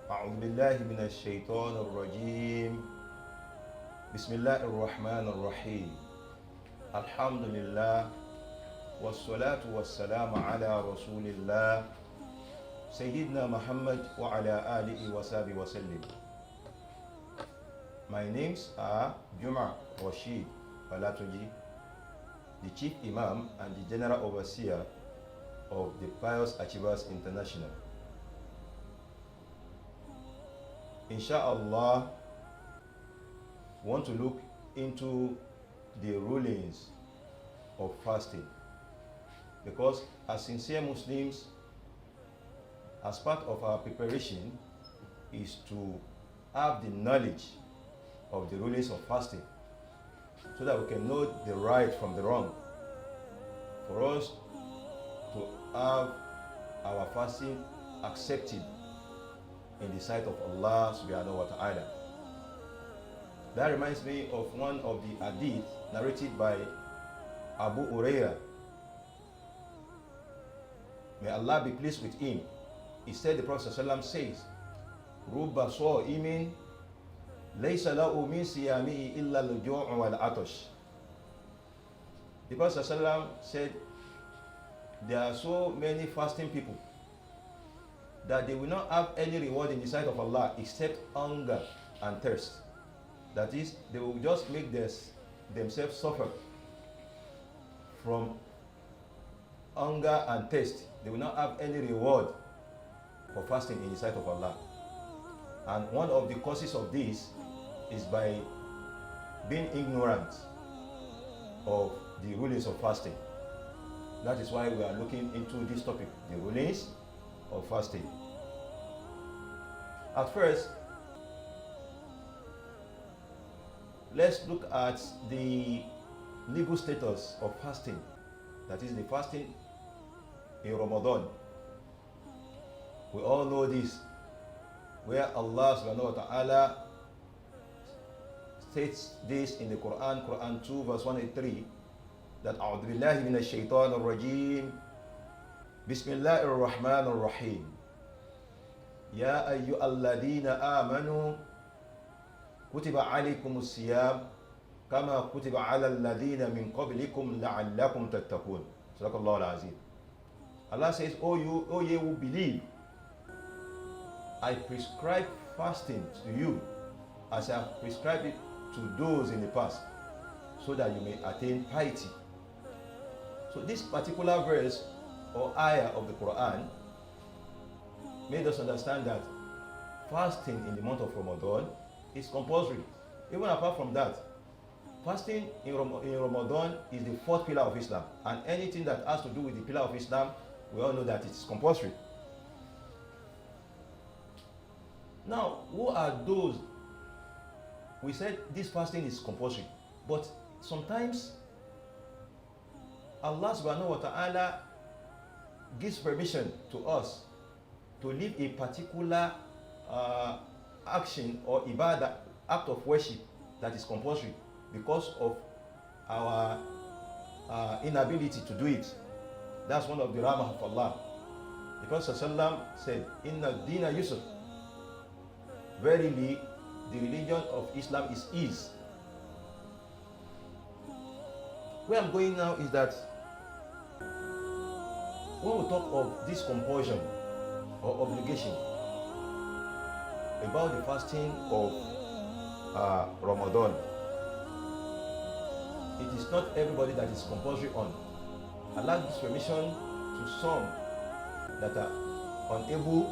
أعوذ بالله من الشيطان الرجيم بسم الله الرحمن الرحيم الحمد لله والصلاة والسلام على رسول الله سيدنا محمد وعلى آله وصحبه وسلم. My names are Jimoh Abd'rosheed Olatunji, the Chief Imam and the General Overseer of the Pious Achievers International. Inshallah, want to look into the rulings of fasting, because as sincere Muslims, as part of our preparation is to have the knowledge of the rulings of fasting so that we can know the right from the wrong, for us to have our fasting accepted in the sight of Allah subhanahu wa ta'ala. That reminds me of one of the hadith narrated by Abu Hurairah. May Allah be pleased with him. He said, the Prophet ﷺ says, Rubba sa'imin laysa lahu min siyamihi illa al-ju' wal atash. The Prophet ﷺ said, there are so many fasting people that they will not have any reward in the sight of Allah except hunger and thirst. That is, they will just make themselves suffer from hunger and thirst. They will not have any reward for fasting in the sight of Allah. And one of the causes of this is by being ignorant of the rulings of fasting. That is why we are looking into this topic, the rulings of fasting. At first, let's look at the legal status of fasting, that is the fasting in Ramadan. We all know this, where Allah subhanahu wa ta'ala states this in the Quran, Quran 2 verse 183, that أعوذ بالله من الشيطان الرجيم بسم الله الرحمن الرحيم يا أيها الذين آمنوا كتب عليكم الصيام كما كتب على الذين من قبلكم لعلكم تتقون. صدق الله العظيم. Allah says, O ye who believe, I prescribe fasting to you as I have prescribed it to those in the past, so that you may attain piety. So this particular verse or ayah of the Quran made us understand that fasting in the month of Ramadan is compulsory. Even apart from that, fasting in Ramadan is the fourth pillar of Islam, and anything that has to do with the pillar of Islam, we all know that it's compulsory. Now, who are those? We said this fasting is compulsory, but sometimes Allah subhanahu wa ta'ala gives permission to us to live a particular action or ibadah, act of worship that is compulsory because of our inability to do it. That's one of the rahmah of Allah. The Prophet ﷺ said, Inna dina yusuf. Verily, the religion of Islam is ease. Where I'm going now is that when we talk of this compulsion or obligation about the fasting of Ramadan, it is not everybody that is compulsory on. Allah gives permission to some that are unable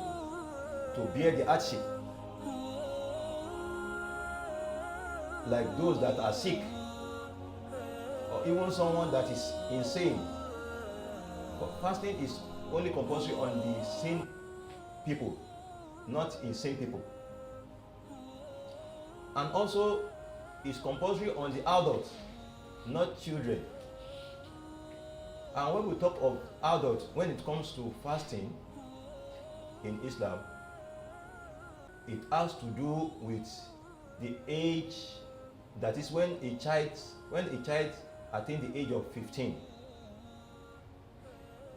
to bear the hardship, like those that are sick, or even someone that is insane. But fasting is only compulsory on the sane people, not insane people. And also is compulsory on the adults, not children. And when we talk of adults, when it comes to fasting in Islam, it has to do with the age, that is when a child attains the age of 15.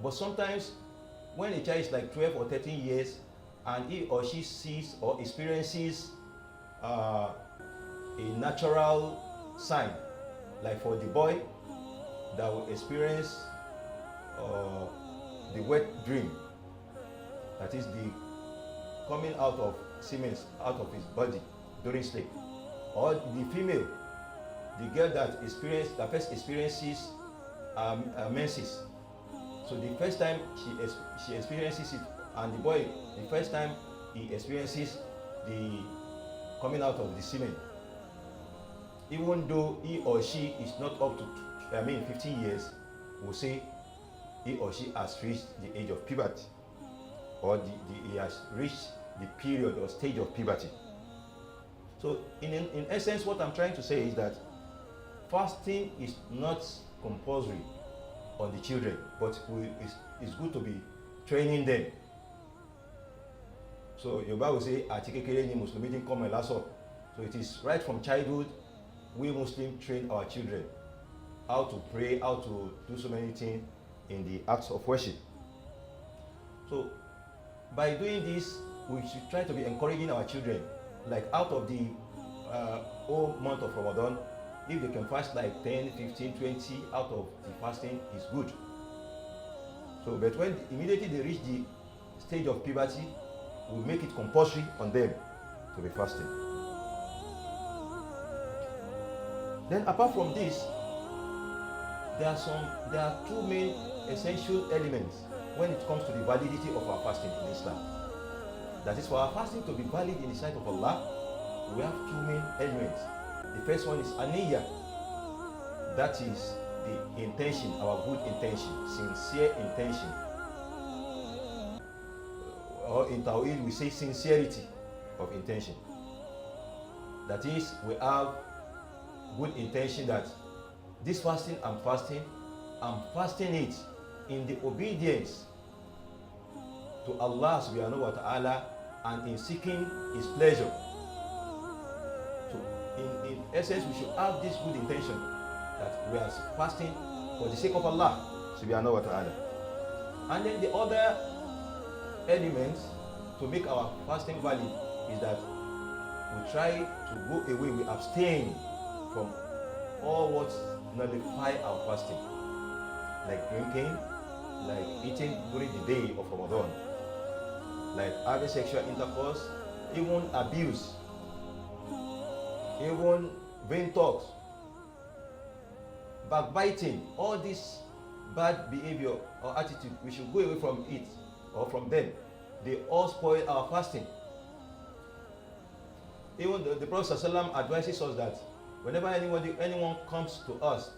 But sometimes when a child is like 12 or 13 years, and he or she sees or experiences a natural sign, like for the boy that will experience the wet dream, that is the coming out of semen out of his body during sleep, or the female, the girl that first experiences menses. So the first time she experiences it, and the boy, the first time he experiences the coming out of the semen, even though he or she is not up to 15 years, we'll say he or she has reached the age of puberty, or he has reached the period or stage of puberty. So in essence, what I'm trying to say is that fasting is not compulsory on the children, but it's good to be training them. So Yoruba will say, "Àti kékeré ni Mùsùlùmí ti ń kọ́ ọmọ ẹ̀ lásọ̀." So it is right from childhood, we Muslims train our children how to pray, how to do so many things in the acts of worship. So by doing this, we should try to be encouraging our children, like out of the whole month of Ramadan, if they can fast like 10, 15, 20 out of the fasting is good. So, but when immediately they reach the stage of puberty, we make it compulsory on them to be fasting. Then apart from this, there are two main essential elements when it comes to the validity of our fasting in Islam. That is, for our fasting to be valid in the sight of Allah, we have two main elements. The first one is aniyah. That is the intention, our good intention, sincere intention. Or in Tawhid we say sincerity of intention. That is, we have good intention that this fasting I'm fasting it in the obedience to Allah subhanahu wa ta'ala and in seeking His pleasure. So in essence, we should have this good intention that we are fasting for the sake of Allah subhanahu wa ta'ala. And then the other element to make our fasting valid is that we try to go away, we abstain from all what nullify our fasting, like drinking, like eating during the day of Ramadan, like having sexual intercourse, even abuse, even vain talks, backbiting. All this bad behavior or attitude, we should go away from it or from them. They all spoil our fasting. Even the Prophet ﷺ advises us that whenever anyone comes to us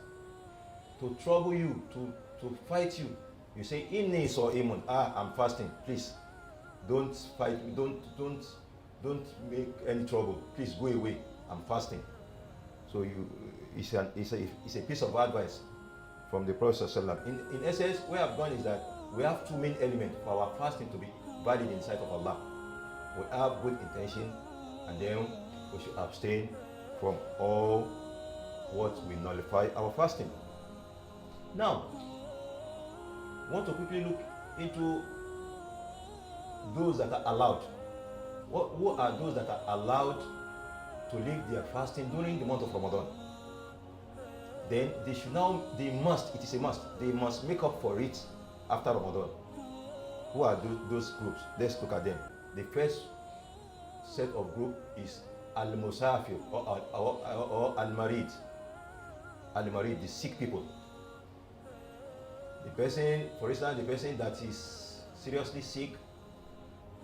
to trouble you, to fight you, you say, "Inni sa'imun." I'm fasting. Please, don't fight me. Don't make any trouble. Please go away. I'm fasting. So it's a piece of advice from the Prophet ﷺ. In essence, where I've gone is that we have two main elements for our fasting to be valid in the sight of Allah. We have good intention, and then we should abstain from all what will nullify our fasting. Now, I want to quickly look into those that are allowed. Who are those that are allowed to leave their fasting during the month of Ramadan? Then it is a must, they must make up for it after Ramadan. Who are those groups? Let's look at them. The first set of group is Al-Musafir or Al-Marid. Al-Marid, the sick people. The person, for instance, the person that is seriously sick,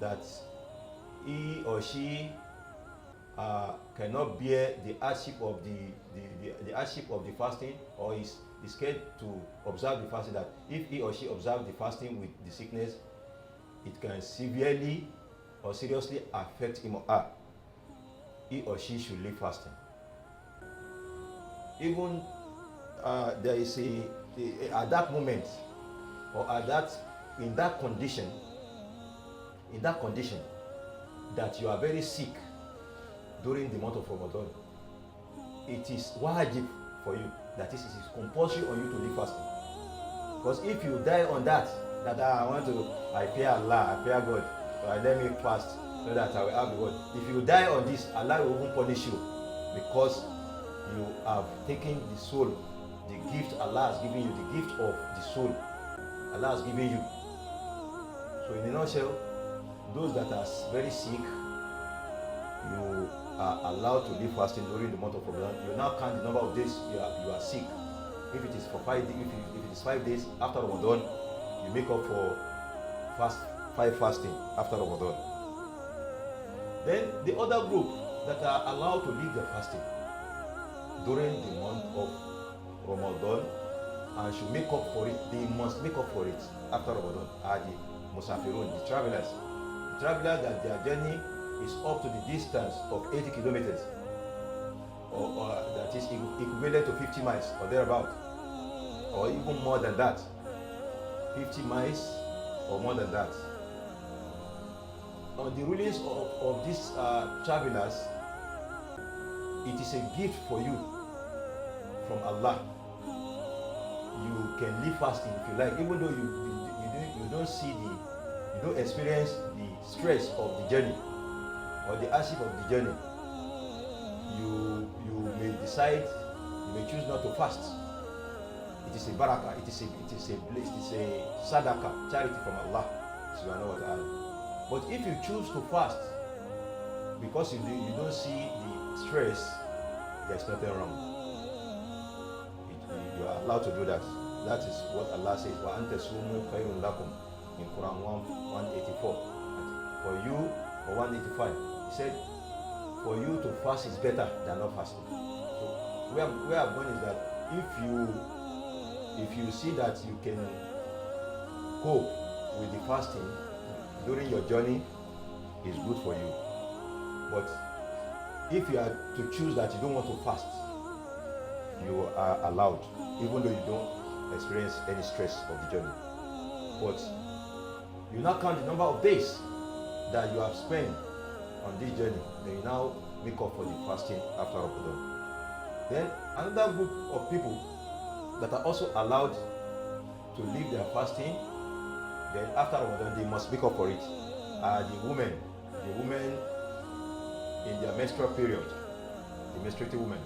that he or she cannot bear the hardship of the hardship of the fasting, or is scared to observe the fasting, that if he or she observes the fasting with the sickness, it can severely or seriously affect him or her. He or she should leave fasting. Even there is at that moment, or in that condition that you are very sick during the month of Ramadan, it is wajib for you, that is, it is compulsory on you to leave fasting. Because if you die on that I fear Allah, I fear God, let me fast so that I will have the word. If you die on this, Allah will even punish you because you have taken the soul, the gift Allah has given you, the gift of the soul Allah has given you. So in a nutshell, those that are very sick, you are allowed to leave fasting during the month of Ramadan. You now count the number of days you are sick. If it is for 5 days, if it is 5 days after Ramadan, you make up for 5 fasting after Ramadan. Then the other group that are allowed to leave their fasting during the month of Ramadan and should make up for it, they must make up for it after Ramadan, are the Musafirun, the travelers. The travelers that their journey is up to the distance of 80 kilometers, or that is equivalent to 50 miles or thereabout, or even more than that, 50 miles or more than that. On the rulings of these travelers, it is a gift for you from Allah. You can leave fasting if you like, even though you don't experience the stress of the journey or the hardship of the journey. You may decide, you may choose not to fast. It is a barakah, it is a sadaqah, charity from Allah subhanahu wa ta'ala. But if you choose to fast because you don't see the stress, there's nothing wrong. You are allowed to do that. That is what Allah says. Wa anta sumu khayrun lakum in Quran 184. For you, or 185, He said, for you to fast is better than not fasting. So where I'm going is that if you see that you can cope with the fasting during your journey, is good for you. But if you are to choose that you don't want to fast, you are allowed, even though you don't experience any stress of the journey. But you now count the number of days that you have spent on this journey, then you now make up for the fasting after Ramadan. Then another group of people that are also allowed to leave their fasting, then after Ramadan they must make up for it, are the women in their menstrual period, the menstruating women.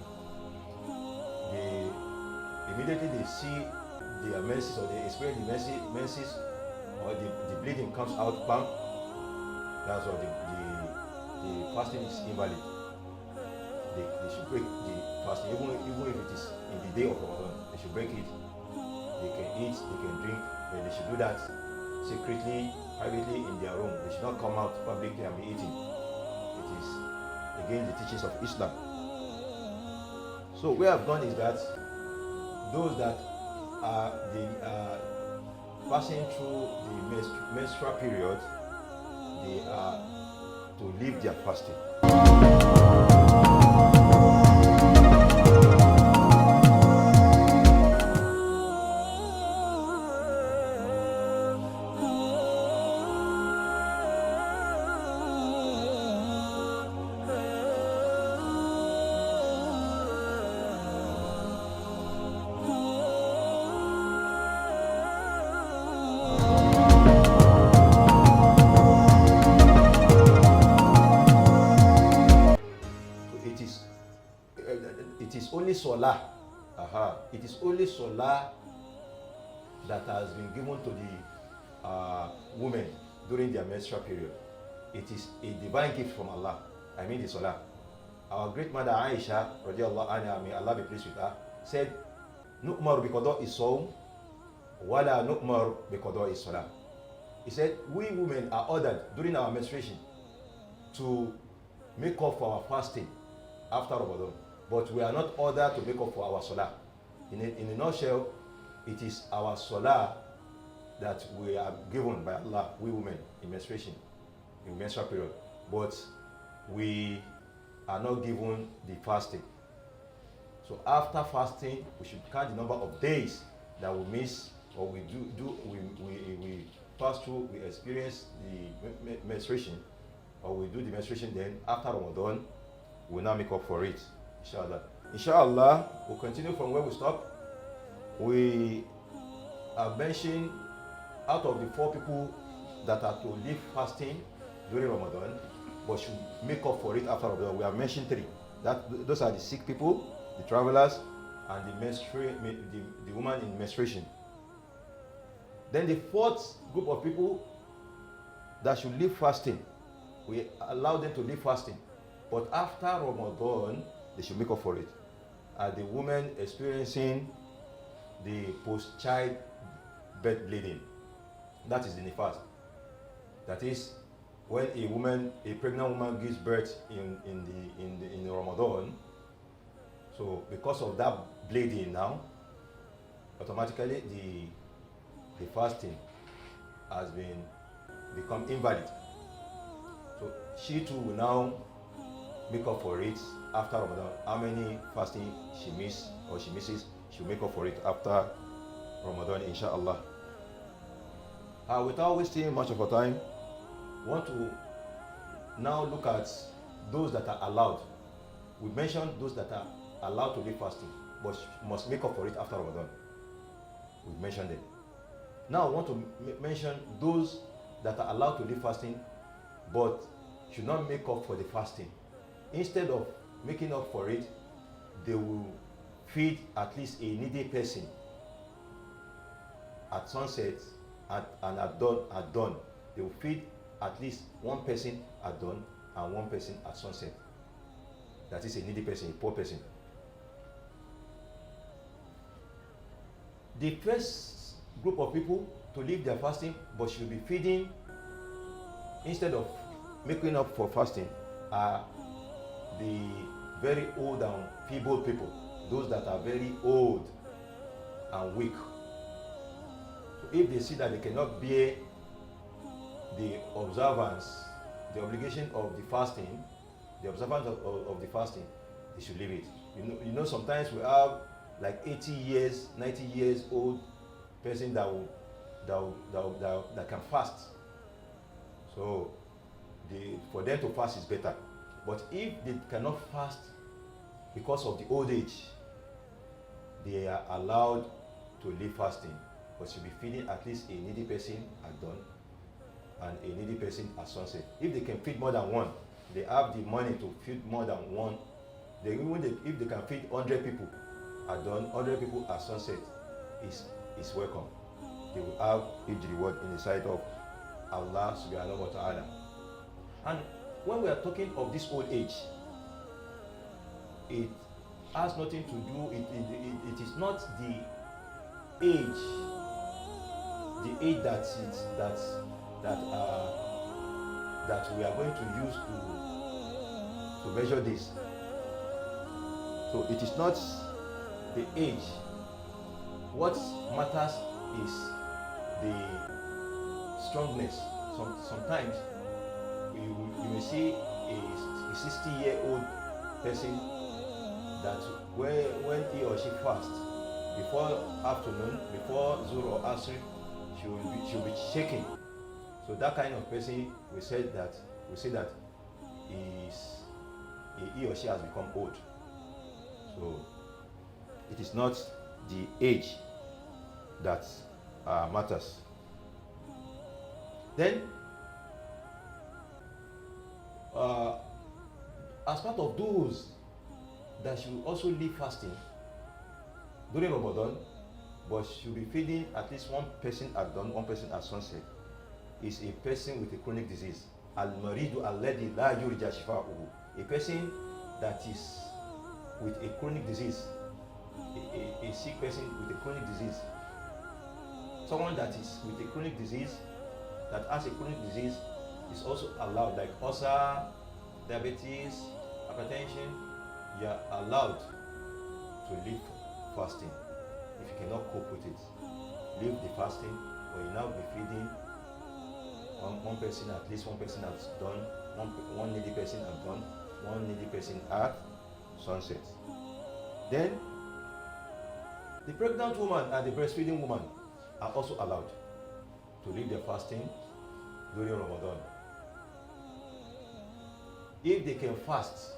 Immediately they see their menses, or they experience the menses, or the bleeding comes out, bang, that's why the fasting is invalid. They should break the fasting, even if it is in the day of Ramadan. They should break it. They can eat, they can drink, but they should do that secretly, privately in their room. They should not come out publicly and be eating. It is against the teachings of Islam. So where I've gone is that those that are passing through the menstrual period, they are to leave their fasting. It is only Salah. It is only Salah that has been given to the women during their menstrual period. It is a divine gift from Allah. I mean the Salah. Our great mother Aisha, radiallahu anha, may Allah be pleased with her, said, "Nu'mar bi qada'i sawm, wala nu'mar bi qada'i salah." He said, we women are ordered during our menstruation to make up for our fasting after Ramadan, but we are not ordered to make up for our salah. In a nutshell, it is our salah that we are given by Allah, we women, in menstruation, in menstrual period, but we are not given the fasting. So after fasting, we should count the number of days that we miss, or we we pass through, we experience the menstruation, or we do the menstruation, then after Ramadan, we will now make up for it, inshallah. Inshallah, we'll continue from where we stopped. We have mentioned out of the 4 people that are to leave fasting during Ramadan, but should make up for it after Ramadan. We have mentioned three. Those are the sick people, the travelers, and the woman in menstruation. Then the fourth group of people that should leave fasting, we allow them to leave fasting, but after Ramadan, they should make up for it. Are the women experiencing the post-child birth bleeding? That is the nifas. That is, when a pregnant woman gives birth in Ramadan, so because of that bleeding now, automatically the fasting has become invalid. So she too will now make up for it after Ramadan. How many fasting she misses, she'll make up for it after Ramadan, inshallah. Without wasting much of our time, we want to now look at those that are allowed. We mentioned those that are allowed to leave fasting, but must make up for it after Ramadan. We mentioned them. Now I want to mention those that are allowed to leave fasting, but should not make up for the fasting. Instead of making up for it, they will feed at least a needy person at sunset and at dawn. They will feed at least one person at dawn and one person at sunset. That is a needy person, a poor person. The first group of people to leave their fasting but should be feeding instead of making up for fasting are the very old and feeble people, those that are very old and weak. So if they see that they cannot bear the observance, the obligation of the fasting, the observance of the fasting, they should leave it. You know, sometimes we have like 80 years, 90 years old person that can fast. So for them to fast is better. But if they cannot fast because of the old age, they are allowed to leave fasting, but should be feeding at least a needy person at dawn and a needy person at sunset. If they can feed more than one, they have the money to feed more than one. If they can feed 100 people at dawn, 100 people at sunset, is welcome. They will have huge reward in the sight of Allah subhanahu wa ta'ala. And when we are talking of this old age, it has nothing to do, it is not the age that we are going to use to measure this. So it is not the age. What matters is the strongness. Sometimes you may see a 60-year-old person that when he or she fasts, before afternoon, before Zuhr or Asr, she'll be shaking. So that kind of person, we say that he or she has become old. So it is not the age that matters. Then, as part of those that should also leave fasting during Ramadan, but should be feeding at least one person at dawn, one person at sunset, is a person with a chronic disease. Al-maridu alladhi la yurja shifa'uhu. A person that is with a chronic disease, a sick person with a chronic disease. Someone that is with a chronic disease, that has a chronic disease, is also allowed, like ulcer, diabetes, hypertension. You are allowed to leave fasting if you cannot cope with it. Leave the fasting, or you now be feeding one person, at least one person at dawn, one needy person at dawn, one needy person at sunset. Then the pregnant woman and the breastfeeding woman are also allowed to leave their fasting during Ramadan. If they can fast,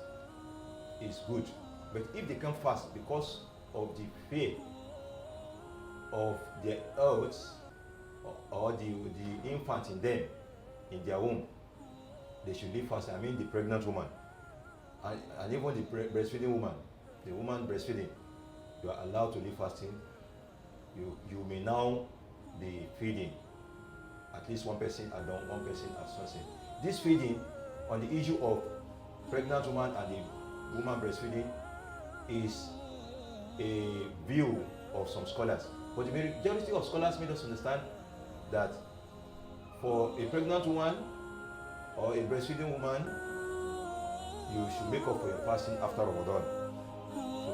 it's good. But if they can't fast because of the fear of their health or the infant in them, in their womb, they should live fasting. I mean the pregnant woman, and even the breastfeeding woman, the woman breastfeeding, you are allowed to live fasting. You may now be feeding at least one person at dawn, one person at sunset. This feeding on the issue of pregnant woman and the woman breastfeeding is a view of some scholars, but the majority of scholars made us understand that for a pregnant woman or a breastfeeding woman, you should make up for your fasting after Ramadan. So,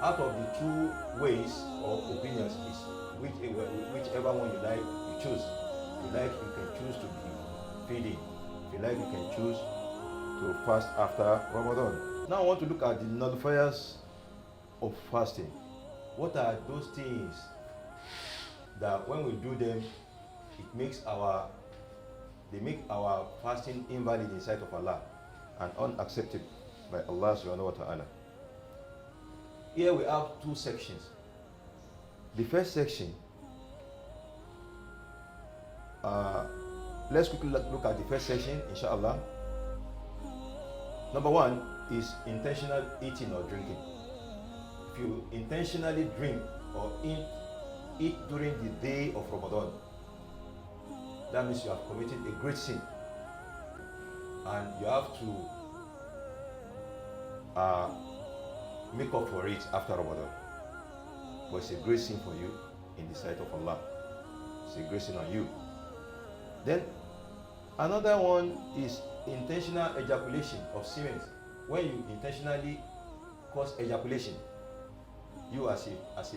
out of the two ways or opinions, is whichever one you like, you choose. If you like, you can choose to be feeding. If you like, you can choose to fast after Ramadan. Now I want to look at the nullifiers of fasting. What are those things that when we do them, they make our fasting invalid in the sight of Allah and unacceptable by Allah subhanahu wa ta'ala. Here we have two sections. The first section, let's quickly look at the first section, inshallah. Number one is intentional eating or drinking. If you intentionally drink or eat during the day of Ramadan, that means you have committed a great sin, and you have to make up for it after Ramadan. But it's a great sin for you in the sight of Allah. It's a great sin on you. Then another one is intentional ejaculation of semen. When you intentionally cause ejaculation, you as a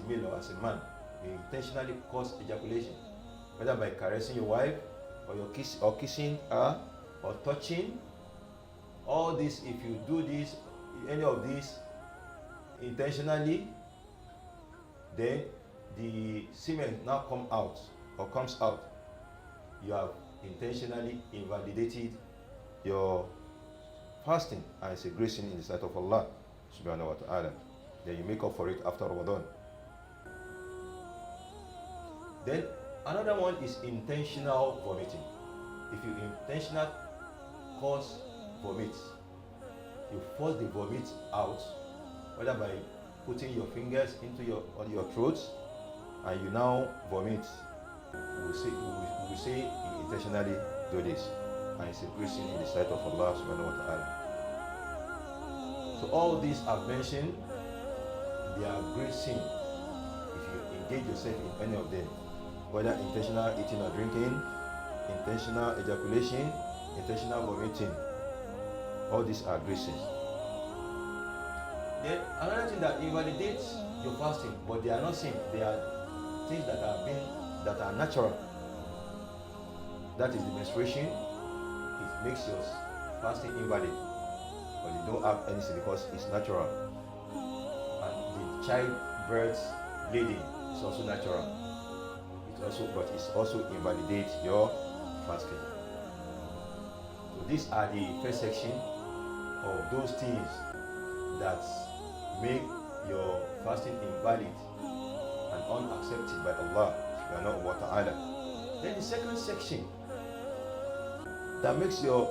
male or as a man, you intentionally cause ejaculation, whether by caressing your wife or kissing her or touching. All this, if you do this, any of these intentionally, then the semen now comes out. You have intentionally invalidated your fasting, and it's a great sin in the sight of Allah subhanahu wa ta'ala. Then you make up for it after Ramadan. Then another one is intentional vomiting. If you intentionally cause vomit, you force the vomit out, whether by putting your fingers on your throat and you now vomit. We will say you intentionally do this, and it's a great sin in the sight of Allah subhanahu wa ta'ala. So all these I've mentioned, they are great sin if you engage yourself in any of them, whether intentional eating or drinking, intentional ejaculation, intentional vomiting. All these are great sins. Then another thing that invalidates your fasting, but they are not sin, they are things that are natural. That is the menstruation. It makes your fasting invalid, but you don't have anything because it's natural. And the childbirth bleeding is also natural. But it also invalidates your fasting. So these are the first section of those things that make your fasting invalid and unaccepted by Allah subhanahu wa ta'ala. Then the second section that makes your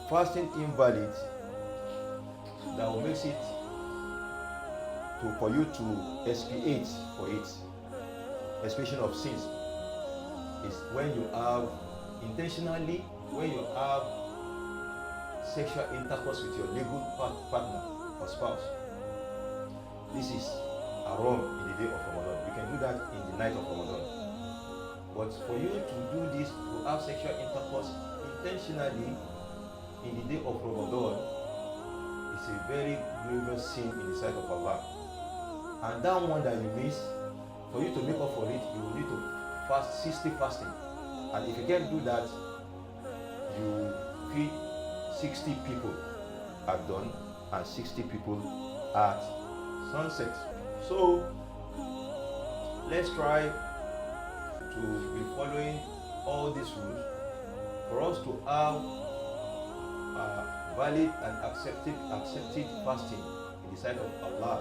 fasting invalid, that will make it for you to expiate for it, expiation of sins, is when you have intentionally, when you have sexual intercourse with your legal partner or spouse. This is haram in the day of Ramadan. You can do that in the night of Ramadan. But for you to do this, to have sexual intercourse intentionally in the day of Ramadan, is a very grievous sin in the sight of Allah. And that one that you miss, for you to make up for it, you will need to fast 60 fasting. And if you can't do that, you feed 60 people at dawn and 60 people at sunset. So let's try to be following all these rules for us to have valid and accepted fasting in the sight of Allah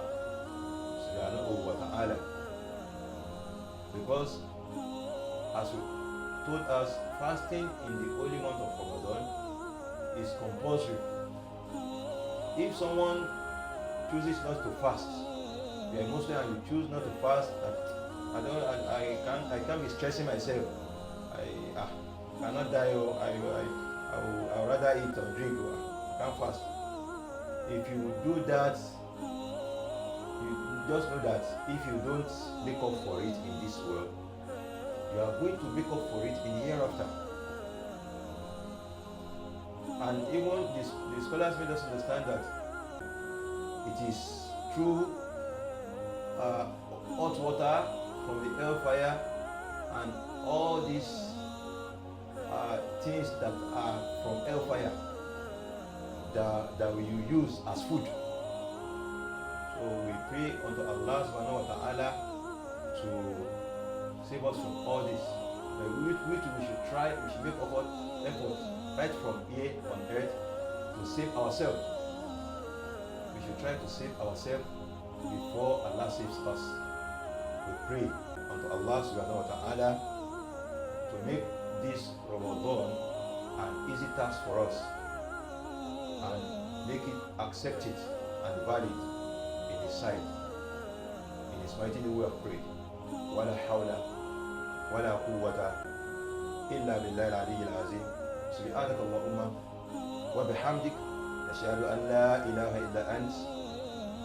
subhanahu wa ta'ala. Because as we told us, fasting in the holy month of Ramadan is compulsory. If someone chooses not to fast, you are a Muslim and you choose not to fast, I can't be stressing myself. I cannot die. I would rather eat or drink. I can't fast. If you do that, you just know that if you don't make up for it in this world, you are going to make up for it in the hereafter. And even the scholars made us understand that it is through hot water from the hellfire and all these things that are from hellfire that we use as food. So we pray unto Allah subhanahu wa ta'ala to save us from all this. Which we should try, we should make effort right from here on earth to save ourselves. We should try to save ourselves before Allah saves us. We pray unto Allah subhanahu wa ta'ala to make this Ramadan an easy task for us and make it accepted and valid in His sight. In His mighty name we have prayed. Wala hawla wala quwwata illa billahi al-aliyyil azim. Subhanaka Allahumma wa bihamdik nashhadu an la ilaha illa ant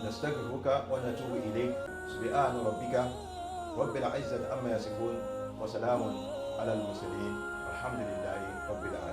nastaghfiruka wa natubu ilayk. Subhana rabbika rabbil izzati amma yasifun wa salamun ala al-mursalin. Alhamdulillahi rabbil alamin.